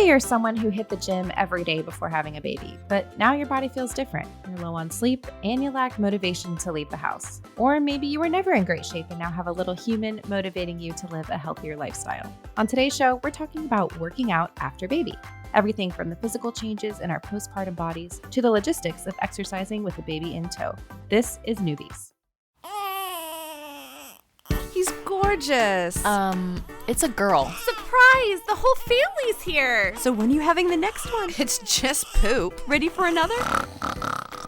Maybe you're someone who hit the gym every day before having a baby, but now your body feels different. You're low on sleep and you lack motivation to leave the house. Or maybe you were never in great shape and now have a little human motivating you to live a healthier lifestyle. On today's show, we're talking about working out after baby. Everything from the physical changes in our postpartum bodies to the logistics of exercising with a baby in tow. This is Newbies. He's gorgeous. It's a girl. Surprise! The whole family's here. So when are you having the next one? It's just poop. Ready for another?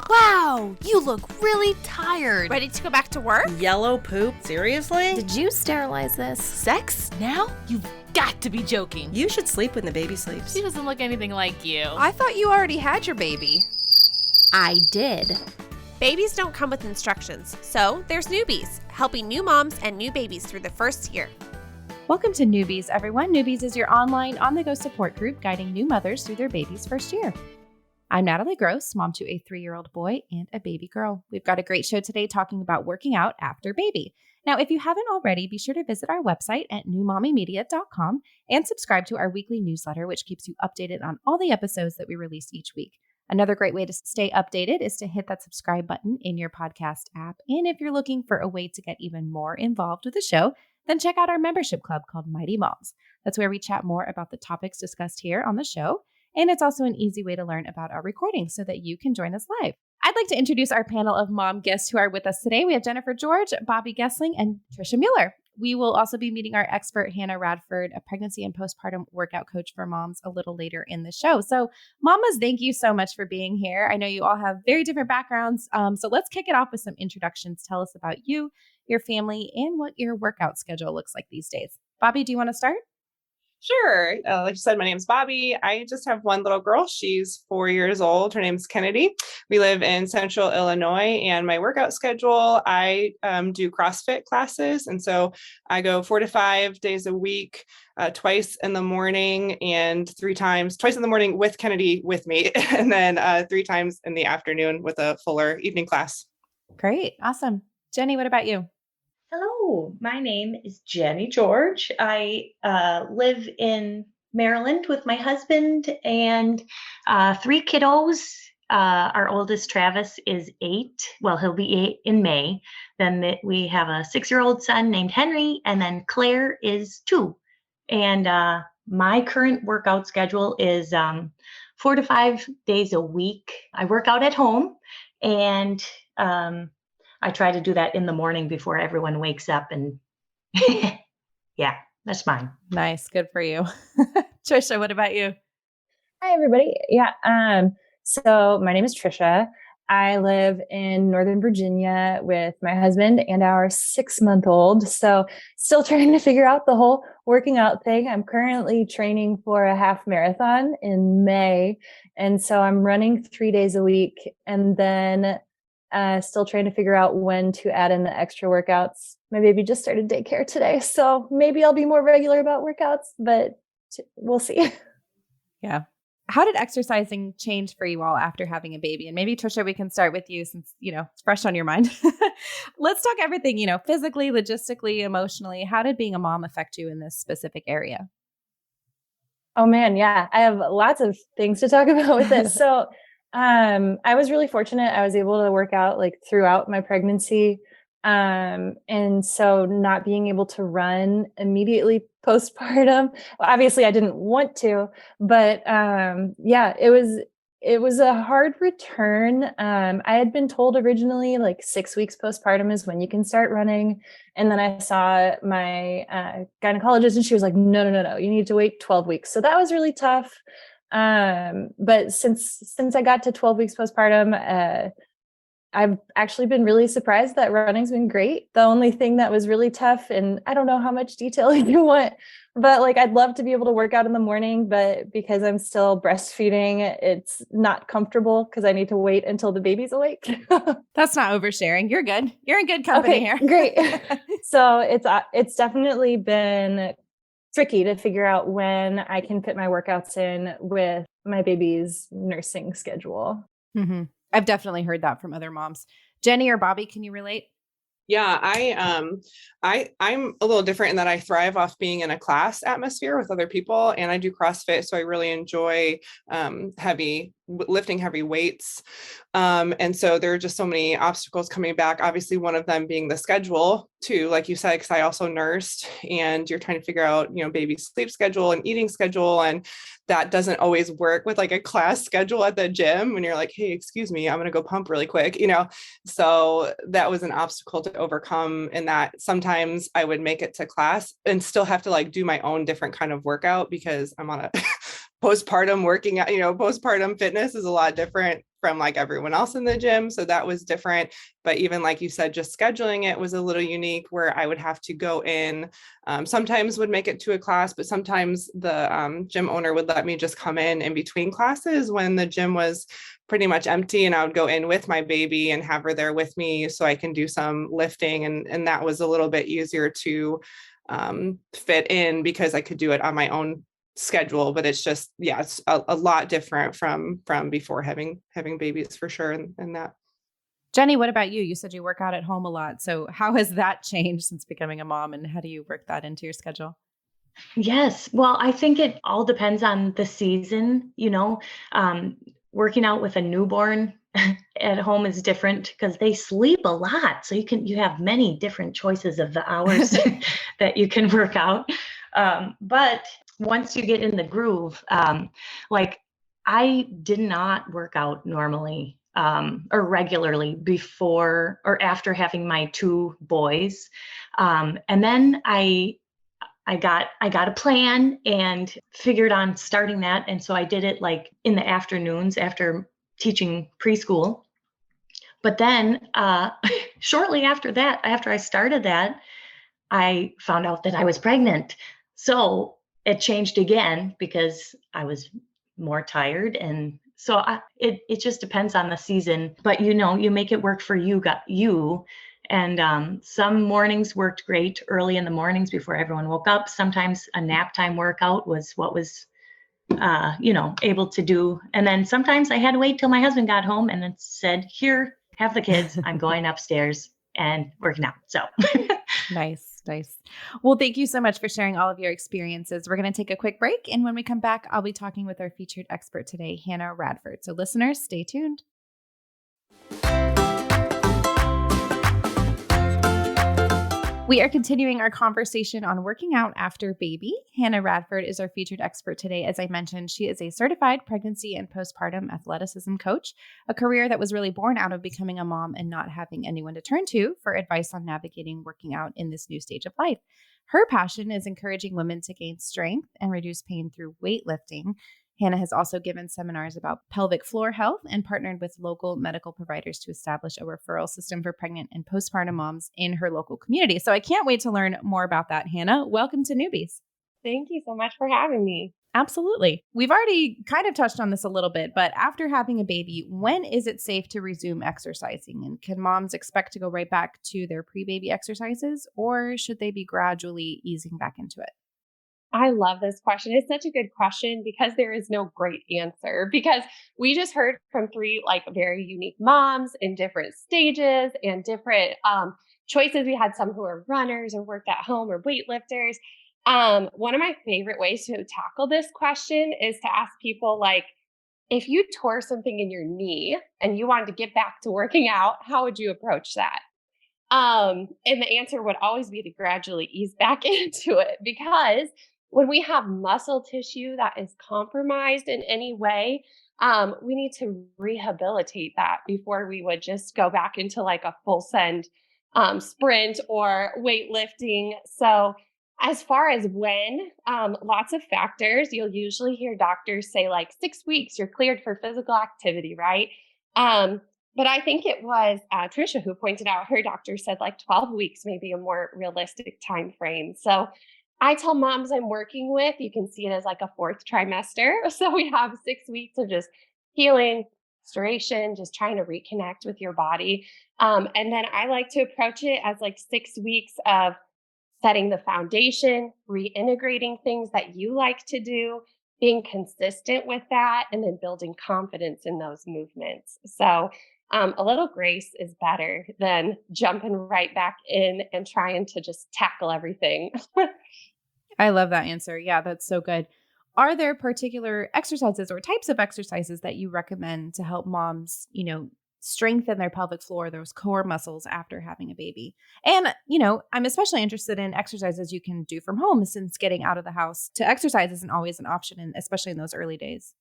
Wow, you look really tired. Ready to go back to work? Yellow poop? Seriously? Did you sterilize this? Sex? Now? You've got to be joking. You should sleep when the baby sleeps. She doesn't look anything like you. I thought you already had your baby. I did. Babies don't come with instructions, so there's Newbies, helping new moms and new babies through the first year. Welcome to Newbies, everyone. Newbies is your online on-the-go support group guiding new mothers through their baby's first year. I'm Natalie Gross, mom to a 3-year-old boy and a baby girl. We've got a great show today talking about working out after baby. Now, if you haven't already, be sure to visit our website at newmommymedia.com and subscribe to our weekly newsletter, which keeps you updated on all the episodes that we release each week. Another great way to stay updated is to hit that subscribe button in your podcast app. And if you're looking for a way to get even more involved with the show, then check out our membership club called Mighty Moms. That's where we chat more about the topics discussed here on the show. And it's also an easy way to learn about our recordings so that you can join us live. I'd like to introduce our panel of mom guests who are with us today. We have Jennifer George, Bobby Gessling, and Trisha Mueller. We will also be meeting our expert, Hannah Radford, a pregnancy and postpartum workout coach for moms, a little later in the show. So mamas, thank you so much for being here. I know you all have very different backgrounds. So let's kick it off with some introductions. Tell us about you, your family, and what your workout schedule looks like these days. Bobby, do you want to start? Sure. Like you said, my name's Bobby. I just have one little girl. She's 4 years old. Her name's Kennedy. We live in central Illinois, and my workout schedule, I do CrossFit classes. And so I go 4 to 5 days a week, twice in the morning and twice in the morning with Kennedy with me, and then 3 times in the afternoon with a fuller evening class. Great. Awesome. Jenny, what about you? Hello, my name is Jenny George. I live in Maryland with my husband and 3 kiddos. Our oldest, Travis, is 8. Well, he'll be 8 in May. Then we have a 6-year-old son named Henry, and then Claire is 2. And my current workout schedule is 4 to 5 days a week. I work out at home, and I try to do that in the morning before everyone wakes up, and yeah, that's mine. Nice. Good for you. Trisha, what about you? Hi, everybody. Yeah. So my name is Trisha. I live in Northern Virginia with my husband and our 6-month-old. So still trying to figure out the whole working out thing. I'm currently training for a half marathon in May. And so I'm running 3 days a week, and then still trying to figure out when to add in the extra workouts. My baby just started daycare today, so maybe I'll be more regular about workouts, but we'll see. Yeah. How did exercising change for you all after having a baby? And maybe, Trisha, we can start with you since, it's fresh on your mind. Let's talk everything, physically, logistically, emotionally. How did being a mom affect you in this specific area? Oh, man. Yeah. I have lots of things to talk about with this. So I was really fortunate. I was able to work out throughout my pregnancy. And so not being able to run immediately postpartum, obviously I didn't want to, but yeah, it was a hard return. I had been told originally 6 weeks postpartum is when you can start running. And then I saw my gynecologist, and she was like, no, you need to wait 12 weeks. So that was really tough. But since I got to 12 weeks postpartum, I've actually been really surprised that running's been great. The only thing that was really tough, and I don't know how much detail you want, but I'd love to be able to work out in the morning, but because I'm still breastfeeding, it's not comfortable because I need to wait until the baby's awake. That's not oversharing. You're good. You're in good company here. Great. So it's definitely been tricky to figure out when I can fit my workouts in with my baby's nursing schedule. Mm-hmm. I've definitely heard that from other moms. Jenny or Bobby, can you relate? Yeah, I'm a little different in that I thrive off being in a class atmosphere with other people, and I do CrossFit, so I really enjoy lifting heavy weights. And so there are just so many obstacles coming back. Obviously, one of them being the schedule too, like you said, because I also nursed, and you're trying to figure out, baby sleep schedule and eating schedule, and that doesn't always work with like a class schedule at the gym when you're like, hey, excuse me, I'm going to go pump really quick, So that was an obstacle to overcome, in that sometimes I would make it to class and still have to like do my own different kind of workout because I'm on a postpartum working out, postpartum fitness is a lot different from like everyone else in the gym. So that was different. But even like you said, just scheduling it was a little unique, where I would have to go in, sometimes would make it to a class, but sometimes the gym owner would let me just come in between classes when the gym was pretty much empty, and I would go in with my baby and have her there with me so I can do some lifting. And that was a little bit easier to fit in because I could do it on my own schedule. But it's just, yeah, it's a lot different from before having babies, for sure. And that. Jenny, what about you? You said you work out at home a lot. So how has that changed since becoming a mom, and how do you work that into your schedule? Yes. Well, I think it all depends on the season, working out with a newborn at home is different because they sleep a lot. So you have many different choices of the hours that you can work out. But once you get in the groove, like I did not work out normally or regularly before or after having my two boys. And then I got a plan and figured on starting that. And so I did it like in the afternoons after teaching preschool. But then shortly after that, after I started that, I found out that I was pregnant. So it changed again because I was more tired. And so it just depends on the season. But you make it work for you. And some mornings worked great early in the mornings before everyone woke up. Sometimes a nap time workout was what was, able to do. And then sometimes I had to wait till my husband got home and then said, here, have the kids. I'm going upstairs and working out. So Nice. Well, thank you so much for sharing all of your experiences. We're going to take a quick break. And when we come back, I'll be talking with our featured expert today, Hannah Radford. So listeners, stay tuned. We are continuing our conversation on working out after baby. Hannah Radford is our featured expert today. As I mentioned, she is a certified pregnancy and postpartum athleticism coach, a career that was really born out of becoming a mom and not having anyone to turn to for advice on navigating working out in this new stage of life. Her passion is encouraging women to gain strength and reduce pain through weightlifting. Hannah has also given seminars about pelvic floor health and partnered with local medical providers to establish a referral system for pregnant and postpartum moms in her local community. So I can't wait to learn more about that, Hannah. Welcome to Newbies. Thank you so much for having me. Absolutely. We've already kind of touched on this a little bit, but after having a baby, when is it safe to resume exercising? And can moms expect to go right back to their pre-baby exercises, or should they be gradually easing back into it? I love this question. It's such a good question because there is no great answer, because we just heard from three like very unique moms in different stages and different choices. We had some who are runners or worked at home or weightlifters. One of my favorite ways to tackle this question is to ask people like, if you tore something in your knee and you wanted to get back to working out, how would you approach that? And the answer would always be to gradually ease back into it, because when we have muscle tissue that is compromised in any way, we need to rehabilitate that before we would just go back into like a full send sprint or weightlifting. So as far as when, lots of factors. You'll usually hear doctors say like 6 weeks, you're cleared for physical activity, right? But I think it was Trisha who pointed out her doctor said like 12 weeks may be a more realistic time frame. So I tell moms I'm working with, you can see it as like a fourth trimester. So we have 6 weeks of just healing, restoration, just trying to reconnect with your body. And then I like to approach it as like 6 weeks of setting the foundation, reintegrating things that you like to do, being consistent with that, and then building confidence in those movements. So A little grace is better than jumping right back in and trying to just tackle everything. I love that answer. Yeah, that's so good. Are there particular exercises or types of exercises that you recommend to help moms, strengthen their pelvic floor, those core muscles after having a baby? And, I'm especially interested in exercises you can do from home since getting out of the house to exercise isn't always an option, and especially in those early days.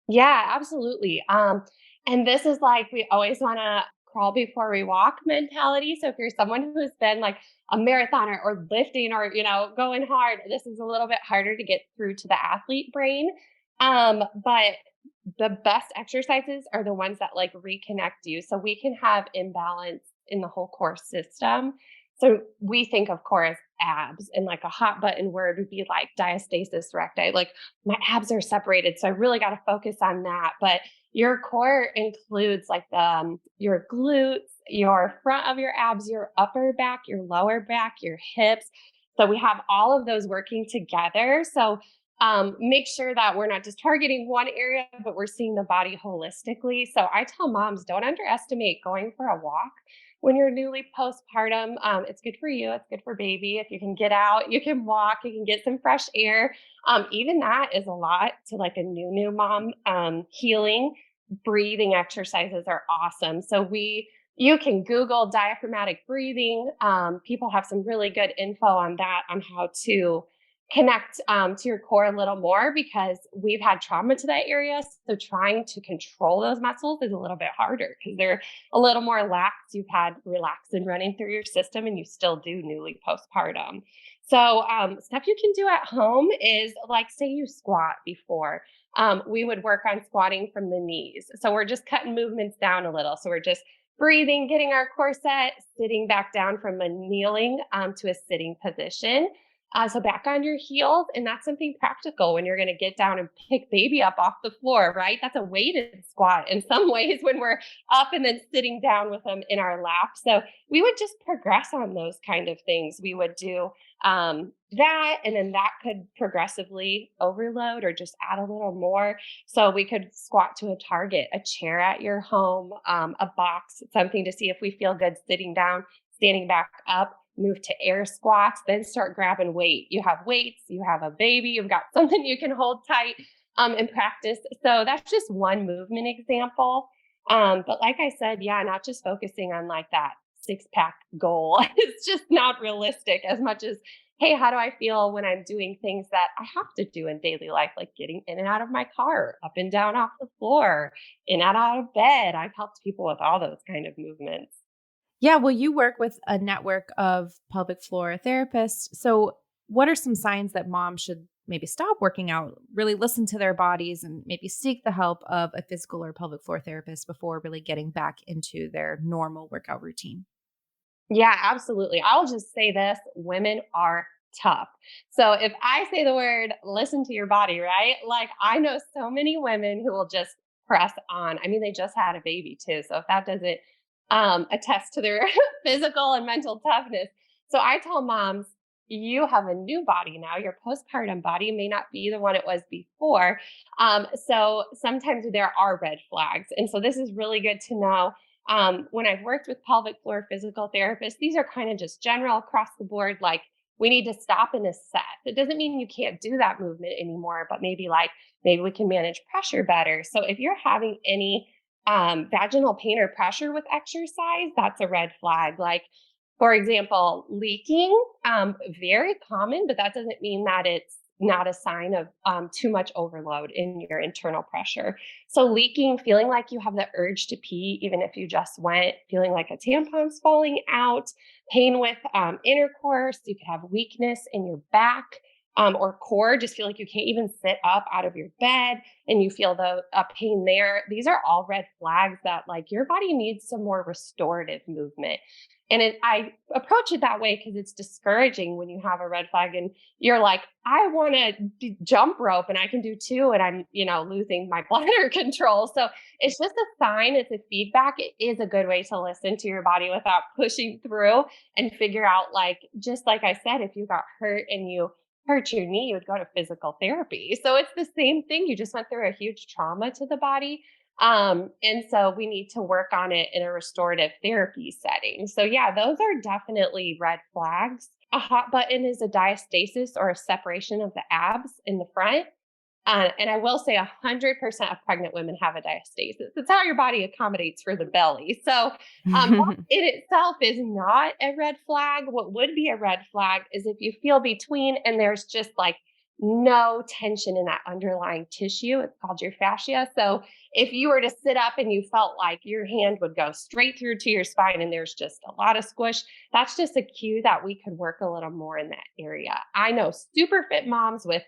Yeah, absolutely. And this is like we always want to crawl before we walk mentality. So if you're someone who's been like a marathoner or lifting or going hard, this is a little bit harder to get through to the athlete brain. But the best exercises are the ones that like reconnect you, so we can have imbalance in the whole core system. So we think of core as abs, and like a hot button word would be like diastasis recti, like my abs are separated. So I really got to focus on that. But your core includes like your glutes, your front of your abs, your upper back, your lower back, your hips. So we have all of those working together. So make sure that we're not just targeting one area, but we're seeing the body holistically. So I tell moms, don't underestimate going for a walk when you're newly postpartum. It's good for you. It's good for baby. If you can get out, you can walk, you can get some fresh air. Even that is a lot to like a new mom. Healing breathing exercises are awesome. So you can Google diaphragmatic breathing. People have some really good info on that, on how to connect to your core a little more, because we've had trauma to that area. So trying to control those muscles is a little bit harder because they're a little more lax. You've had relaxin running through your system and you still do newly postpartum. So stuff you can do at home is like, say you squat before. We would work on squatting from the knees. So we're just cutting movements down a little. So we're just breathing, getting our core set, sitting back down from a kneeling to a sitting position. So back on your heels, and that's something practical when you're going to get down and pick baby up off the floor, right? That's a weighted squat in some ways when we're up and then sitting down with them in our lap. So we would just progress on those kind of things. We would do that, and then that could progressively overload or just add a little more. So we could squat to a target, a chair at your home, a box, something to see if we feel good sitting down, standing back up. Move to air squats, then start grabbing weight. You have weights, you have a baby, you've got something you can hold tight and practice. So that's just one movement example. But like I said, yeah, not just focusing on like that 6-pack goal. It's just not realistic as much as, hey, how do I feel when I'm doing things that I have to do in daily life, like getting in and out of my car, up and down off the floor, in and out of bed. I've helped people with all those kind of movements. Yeah, well, you work with a network of pelvic floor therapists. So, what are some signs that moms should maybe stop working out, really listen to their bodies, and maybe seek the help of a physical or pelvic floor therapist before really getting back into their normal workout routine? Yeah, absolutely. I'll just say this: women are tough. So if I say the word, listen to your body, right? Like I know so many women who will just press on. I mean, they just had a baby too. So if that doesn't attest to their physical and mental toughness. So I tell moms, you have a new body now. Your postpartum body may not be the one it was before. So sometimes there are red flags. And so this is really good to know. When I've worked with pelvic floor physical therapists, these are kind of just general across the board, like we need to stop and assess. It doesn't mean you can't do that movement anymore, but maybe we can manage pressure better. So if you're having any vaginal pain or pressure with exercise, that's a red flag. Like, for example, leaking, very common, but that doesn't mean that it's not a sign of too much overload in your internal pressure. So leaking, feeling like you have the urge to pee, even if you just went, feeling like a tampon's falling out, pain with intercourse, you could have weakness in your back. Or core, just feel like you can't even sit up out of your bed and you feel the pain there. These are all red flags that like your body needs some more restorative movement. And I approach it that way because it's discouraging when you have a red flag and you're like, I want to jump rope and I can do 2 and I'm, losing my bladder control. So it's just a sign. It's a feedback. It is a good way to listen to your body without pushing through and figure out, like, just like I said, if you got hurt and you hurt your knee, you would go to physical therapy. So it's the same thing. You just went through a huge trauma to the body. And so we need to work on it in a restorative therapy setting. So yeah, those are definitely red flags. A hot button is a diastasis or a separation of the abs in the front. And I will say 100% of pregnant women have a diastasis. It's how your body accommodates for the belly. So that in itself is not a red flag. What would be a red flag is if you feel between and there's just like no tension in that underlying tissue. It's called your fascia. So if you were to sit up and you felt like your hand would go straight through to your spine and there's just a lot of squish, that's just a cue that we could work a little more in that area. I know super fit moms with,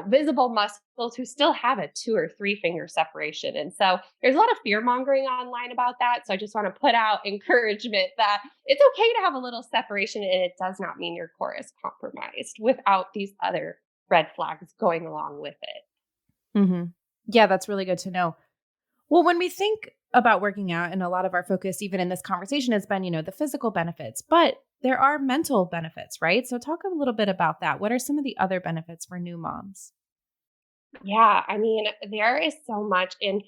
visible muscles who still have a 2 or 3 finger separation. And so there's a lot of fear mongering online about that. So I just want to put out encouragement that it's okay to have a little separation and it does not mean your core is compromised without these other red flags going along with it. Mm-hmm. Yeah, that's really good to know. Well, when we think about working out, and a lot of our focus, even in this conversation, has been, the physical benefits, but there are mental benefits, right? So talk a little bit about that. What are some of the other benefits for new moms? Yeah, I mean, there is so much. And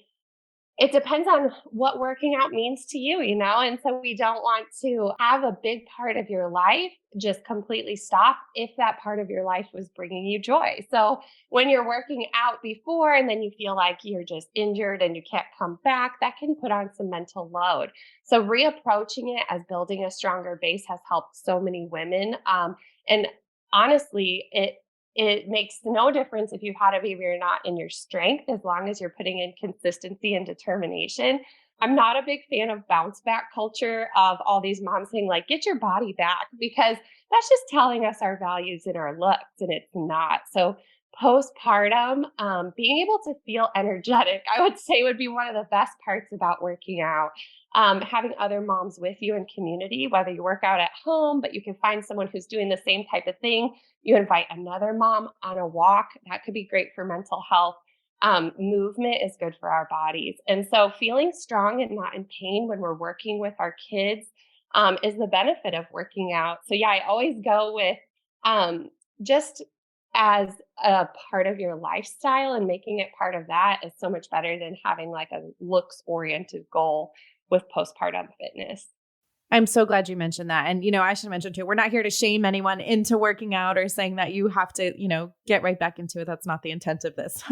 it depends on what working out means to you, and so we don't want to have a big part of your life just completely stop if that part of your life was bringing you joy. So when you're working out before and then you feel like you're just injured and you can't come back, that can put on some mental load. So reapproaching it as building a stronger base has helped so many women. And honestly, it makes no difference if you've had a baby or not in your strength, as long as you're putting in consistency and determination. I'm not a big fan of bounce back culture of all these moms saying like, get your body back, because that's just telling us our values and our looks, and it's not. So postpartum, being able to feel energetic, I would say would be one of the best parts about working out. Having other moms with you in community, whether you work out at home, but you can find someone who's doing the same type of thing. You invite another mom on a walk. That could be great for mental health. Movement is good for our bodies. And so feeling strong and not in pain when we're working with our kids is the benefit of working out. So yeah, I always go with just as a part of your lifestyle, and making it part of that is so much better than having like a looks oriented goal with postpartum fitness. I'm so glad you mentioned that. And, I should mention too, we're not here to shame anyone into working out or saying that you have to, get right back into it. That's not the intent of this.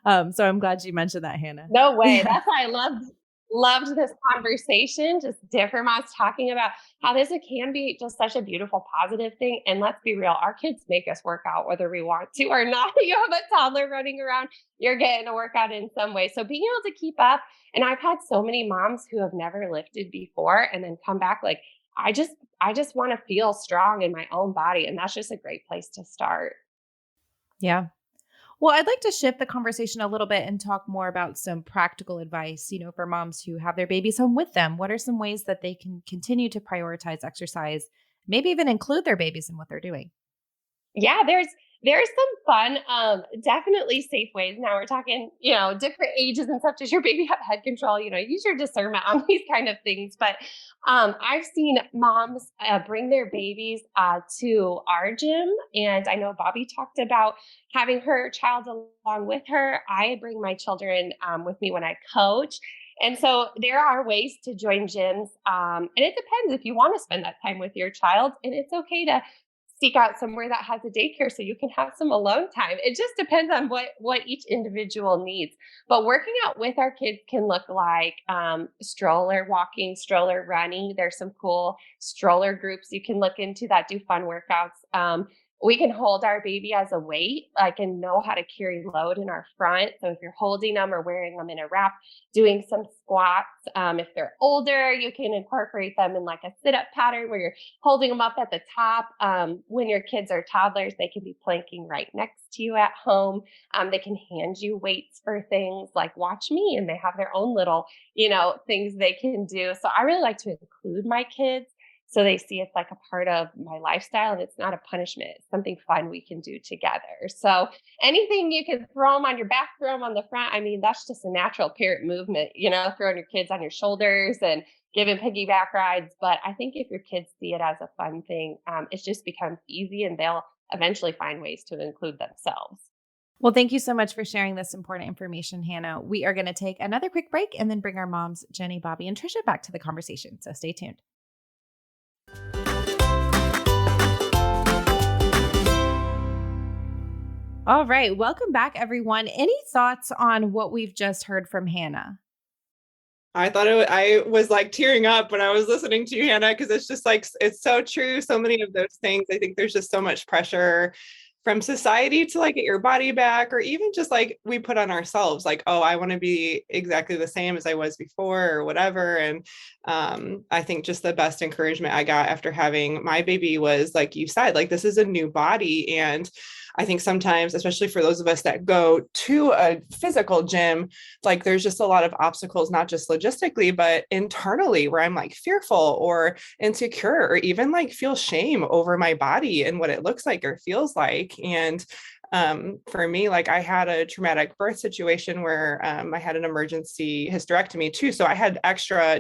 So I'm glad you mentioned that, Hannah. No way. Yeah. That's why I loved this conversation, just different moms talking about how this can be just such a beautiful, positive thing. And let's be real, our kids make us work out whether we want to or not. You have a toddler running around, you're getting a workout in some way. So being able to keep up. And I've had so many moms who have never lifted before and then come back like, I just want to feel strong in my own body. And that's just a great place to start. Yeah. Well, I'd like to shift the conversation a little bit and talk more about some practical advice, for moms who have their babies home with them. What are some ways that they can continue to prioritize exercise, maybe even include their babies in what they're doing? Yeah, there's some fun, definitely safe ways. Now we're talking, different ages and stuff. Does your baby have head control? Use your discernment on these kind of things. But I've seen moms bring their babies to our gym. And I know Bobby talked about having her child along with her. I bring my children with me when I coach. And so there are ways to join gyms. And it depends if you want to spend that time with your child. And it's okay to seek out somewhere that has a daycare so you can have some alone time. It just depends on what each individual needs. But working out with our kids can look like stroller walking, stroller running. There's some cool stroller groups you can look into that do fun workouts. We can hold our baby as a weight, and know how to carry load in our front. So if you're holding them or wearing them in a wrap, doing some squats. If they're older, you can incorporate them in like a sit-up pattern where you're holding them up at the top. When your kids are toddlers, they can be planking right next to you at home. They can hand you weights for things like Watch Me, and they have their own little, things they can do. So I really like to include my kids, so they see it's like a part of my lifestyle and it's not a punishment. It's something fun we can do together. So anything you can throw them on your back, throw them on the front. I mean, that's just a natural parent movement, throwing your kids on your shoulders and giving piggyback rides. But I think if your kids see it as a fun thing, it just becomes easy and they'll eventually find ways to include themselves. Well, thank you so much for sharing this important information, Hannah. We are going to take another quick break and then bring our moms, Jenny, Bobby, and Trisha back to the conversation. So stay tuned. All right. Welcome back, everyone. Any thoughts on what we've just heard from Hannah? I thought I was like tearing up when I was listening to you, Hannah, because it's just like, it's so true. So many of those things, I think there's just so much pressure from society to like get your body back, or even just like we put on ourselves, like, oh, I want to be exactly the same as I was before or whatever. And I think just the best encouragement I got after having my baby was, like you said, like, this is a new body. And I think sometimes, especially for those of us that go to a physical gym, like there's just a lot of obstacles, not just logistically, but internally, where I'm like fearful or insecure, or even like feel shame over my body and what it looks like or feels like. And for me, like I had a traumatic birth situation where I had an emergency hysterectomy too. So I had extra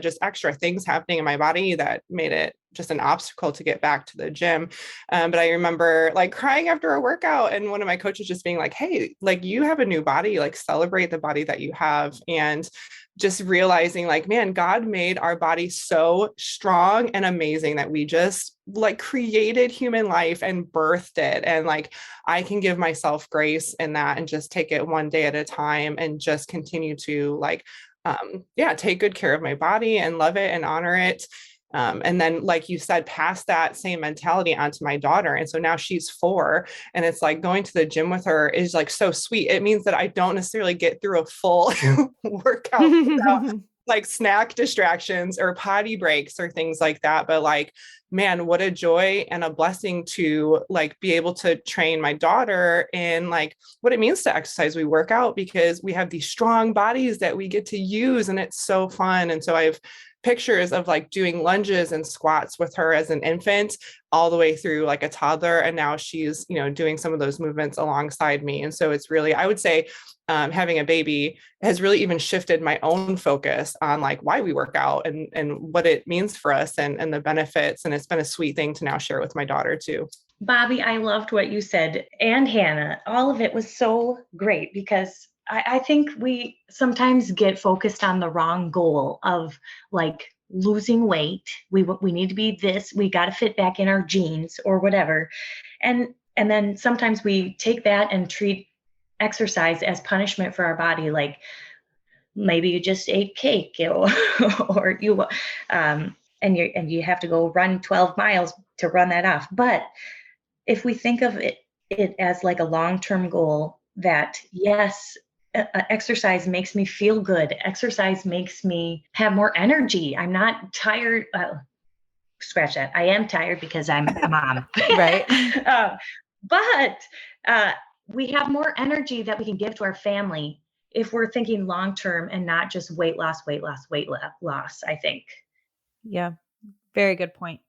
things happening in my body that made it just an obstacle to get back to the gym. But I remember like crying after a workout, and one of my coaches just being like, hey, like you have a new body, like celebrate the body that you have. And just realizing like, man, God made our body so strong and amazing that we just like created human life and birthed it. And like, I can give myself grace in that and just take it one day at a time and just continue to like, take good care of my body and love it and honor it. And then, like you said, pass that same mentality onto my daughter. And so now she's 4, and it's like going to the gym with her is like so sweet. It means that I don't necessarily get through a full workout without like snack distractions or potty breaks or things like that. But like, man, what a joy and a blessing to like be able to train my daughter in like what it means to exercise. We work out because we have these strong bodies that we get to use, and it's so fun. And so I've pictures of like doing lunges and squats with her as an infant all the way through like a toddler. And now she's, doing some of those movements alongside me. And so it's really, I would say, having a baby has really even shifted my own focus on like why we work out and what it means for us and the benefits. And it's been a sweet thing to now share with my daughter too. Bobby, I loved what you said, and Hannah. All of it was so great because I think we sometimes get focused on the wrong goal of like losing weight. We need to be this. We got to fit back in our jeans or whatever, and then sometimes we take that and treat exercise as punishment for our body. Like maybe you just ate cake, or you and you have to go run 12 miles to run that off. But if we think of it as like a long-term goal, that yes, exercise makes me feel good. Exercise makes me have more energy. I'm not tired. Scratch that. I am tired because I'm a mom. Right. But we have more energy that we can give to our family if we're thinking long-term and not just weight loss, I think. Yeah. Very good point.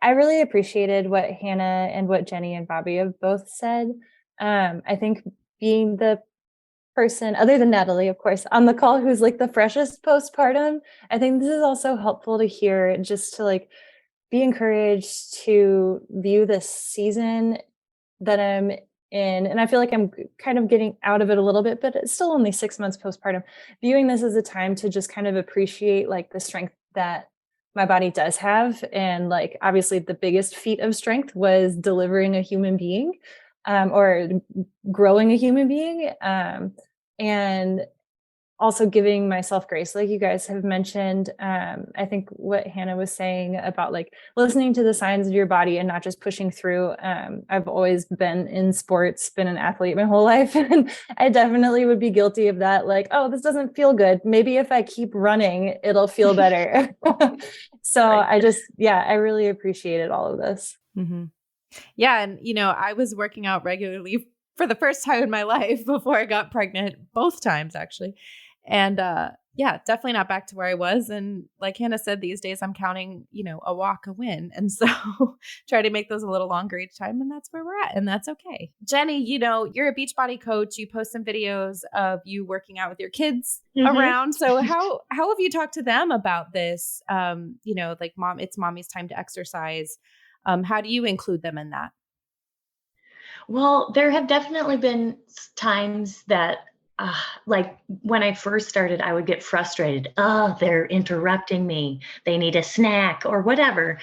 I really appreciated what Hannah and what Jenny and Bobby have both said. I think being the person, other than Natalie, of course, on the call who's like the freshest postpartum, I think this is also helpful to hear, just to like be encouraged to view this season that I'm in. And I feel like I'm kind of getting out of it a little bit, but it's still only 6 months postpartum. Viewing this as a time to just kind of appreciate like the strength that my body does have. And like, obviously the biggest feat of strength was delivering a human being, or growing a human being. And also giving myself grace, like you guys have mentioned. I think what Hannah was saying about like listening to the signs of your body and not just pushing through. I've always been in sports, been an athlete my whole life. And I definitely would be guilty of that. Like, oh, this doesn't feel good. Maybe if I keep running, it'll feel better. So right. I really appreciated all of this. Mm-hmm. Yeah. And, I was working out regularly for the first time in my life before I got pregnant, both times actually. And definitely not back to where I was. And like Hannah said, these days I'm counting, a walk a win. And so try to make those a little longer each time. And that's where we're at. And that's okay. Jenny, you're a Beachbody coach. You post some videos of you working out with your kids around. So how have you talked to them about this? Like mom, it's mommy's time to exercise. How do you include them in that? Well, there have definitely been times that, like when I first started, I would get frustrated. Oh, they're interrupting me. They need a snack or whatever.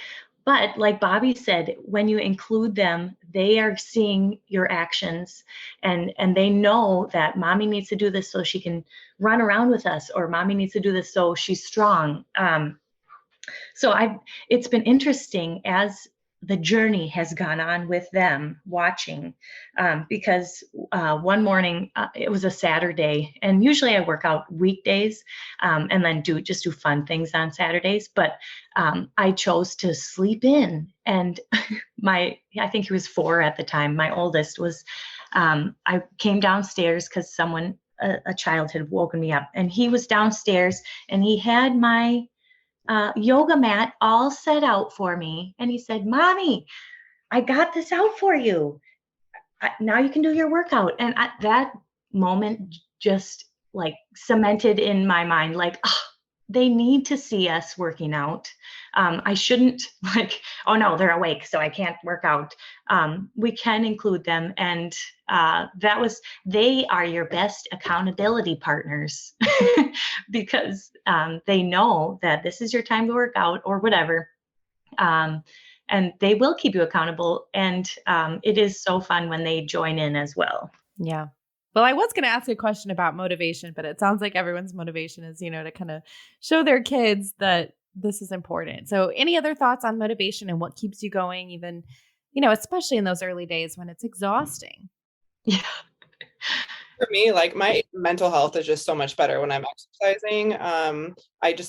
But like Bobby said, when you include them, they are seeing your actions and they know that mommy needs to do this so she can run around with us, or mommy needs to do this so she's strong. So it's been interesting as the journey has gone on with them watching, because one morning, it was a Saturday, and usually I work out weekdays, and then do fun things on Saturdays, but I chose to sleep in, and I think he was 4 at the time. My oldest was, I came downstairs because a child had woken me up, and he was downstairs, and he had my yoga mat all set out for me. And he said, Mommy, I got this out for you. Now you can do your workout. And that moment just like cemented in my mind, like, oh, they need to see us working out. I shouldn't like, oh no, they're awake, so I can't work out. We can include them. And they are your best accountability partners because they know that this is your time to work out or whatever. And they will keep you accountable. And it is so fun when they join in as well. Yeah. Well, I was going to ask a question about motivation, but it sounds like everyone's motivation is, to kind of show their kids that this is important. So any other thoughts on motivation and what keeps you going, even, especially in those early days when it's exhausting? Yeah. For me, like my mental health is just so much better when I'm exercising.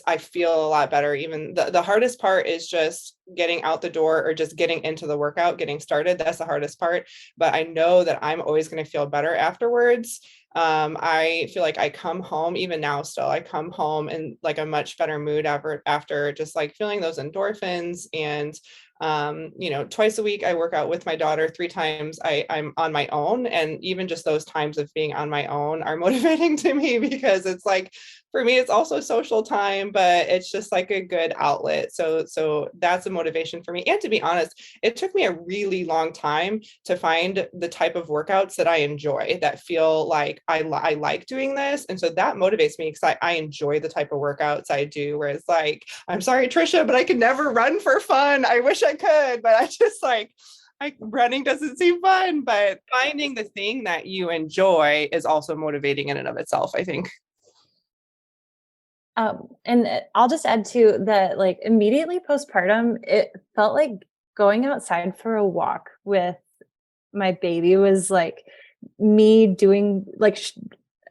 I feel a lot better. Even the hardest part is just getting out the door or just getting into the workout, getting started. That's the hardest part. But I know that I'm always going to feel better afterwards. I feel like I come home, even now still, I come home in like a much better mood after just like feeling those endorphins. And twice a week I work out with my daughter. 3 times I'm on my own, and even just those times of being on my own are motivating to me, because it's like, for me, it's also social time, but it's just like a good outlet. So that's a motivation for me. And to be honest, it took me a really long time to find the type of workouts that I enjoy, that feel like I like doing this. And so that motivates me, because I enjoy the type of workouts I do, where it's like, I'm sorry, Trisha, but I can never run for fun. I wish I could, but I just like running doesn't seem fun. But finding the thing that you enjoy is also motivating in and of itself, I think. And I'll just add to that, like immediately postpartum, it felt like going outside for a walk with my baby was like me doing like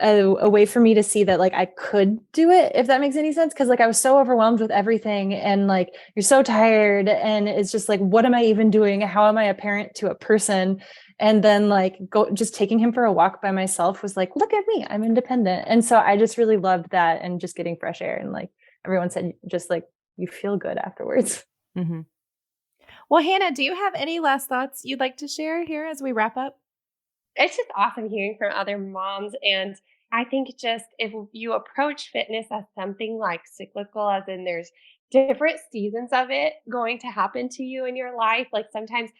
a way for me to see that like I could do it, if that makes any sense. Cause like I was so overwhelmed with everything, and like you're so tired, and it's just like, what am I even doing? How am I a parent to a person? And then like just taking him for a walk by myself was like, look at me, I'm independent. And so I just really loved that, and just getting fresh air, and like everyone said, just like you feel good afterwards. Mm-hmm. Well, Hannah, do you have any last thoughts you'd like to share here as we wrap up? It's just awesome hearing from other moms. And I think just if you approach fitness as something like cyclical, as in there's different seasons of it going to happen to you in your life, like sometimes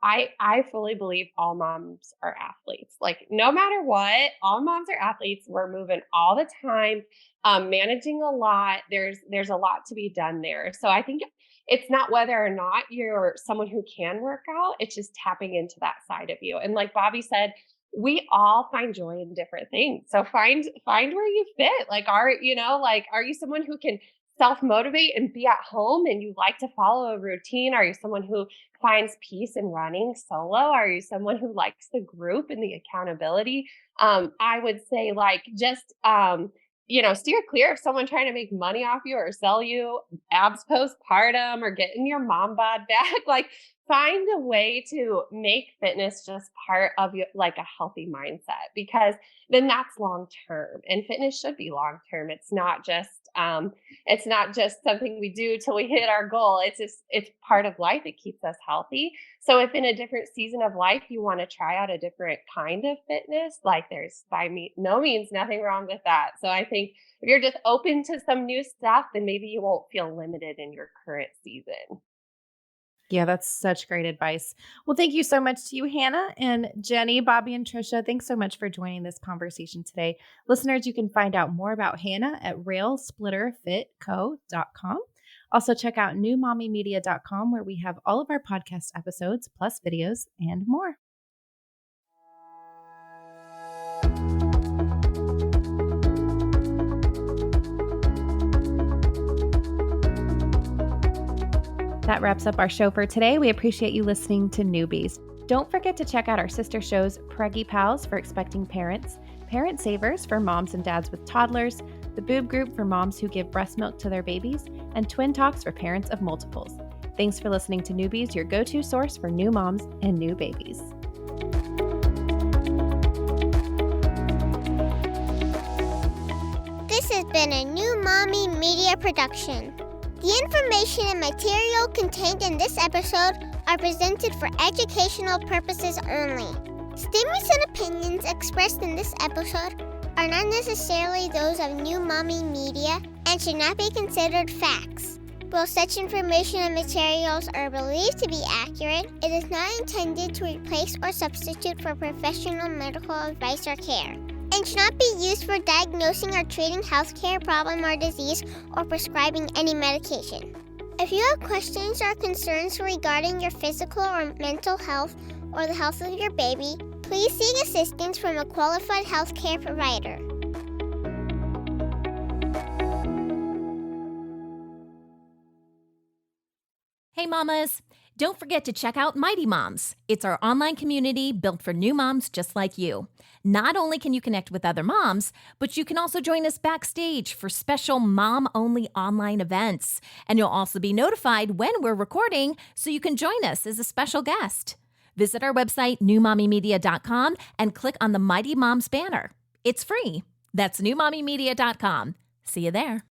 I fully believe all moms are athletes. Like no matter what, all moms are athletes. We're moving all the time, managing a lot. There's a lot to be done there. So I think it's not whether or not you're someone who can work out, it's just tapping into that side of you. And like Bobby said, we all find joy in different things. So find where you fit. Like are you someone who can self-motivate and be at home and you like to follow a routine? Are you someone who finds peace in running solo? Are you someone who likes the group and the accountability? I would say like just steer clear of someone trying to make money off you or sell you abs postpartum or getting your mom bod back. Like find a way to make fitness just part of your, like a healthy mindset, because then that's long term, and fitness should be long term. It's not just something we do till we hit our goal. It's part of life. It keeps us healthy. So if in a different season of life you want to try out a different kind of fitness, like there's no means nothing wrong with that. So I think if you're just open to some new stuff, then maybe you won't feel limited in your current season. Yeah, that's such great advice. Well, thank you so much to you, Hannah and Jenny, Bobby, and Trisha. Thanks so much for joining this conversation today. Listeners, you can find out more about Hannah at railsplitterfitco.com. Also, check out newmommymedia.com, where we have all of our podcast episodes, plus videos and more. That wraps up our show for today. We appreciate you listening to Newbies. Don't forget to check out our sister shows, Preggy Pals for expecting parents, Parent Savers for moms and dads with toddlers, the Boob Group for moms who give breast milk to their babies, and Twin Talks for parents of multiples. Thanks for listening to Newbies, your go-to source for new moms and new babies. This has been a New Mommy Media production. The information and material contained in this episode are presented for educational purposes only. Statements and opinions expressed in this episode are not necessarily those of New Mommy Media and should not be considered facts. While such information and materials are believed to be accurate, it is not intended to replace or substitute for professional medical advice or care, and should not be used for diagnosing or treating healthcare problem or disease or prescribing any medication. If you have questions or concerns regarding your physical or mental health or the health of your baby, please seek assistance from a qualified healthcare provider. Hey mamas, don't forget to check out Mighty Moms. It's our online community built for new moms just like you. Not only can you connect with other moms, but you can also join us backstage for special mom-only online events. And you'll also be notified when we're recording so you can join us as a special guest. Visit our website, newmommymedia.com, and click on the Mighty Moms banner. It's free. That's newmommymedia.com. See you there.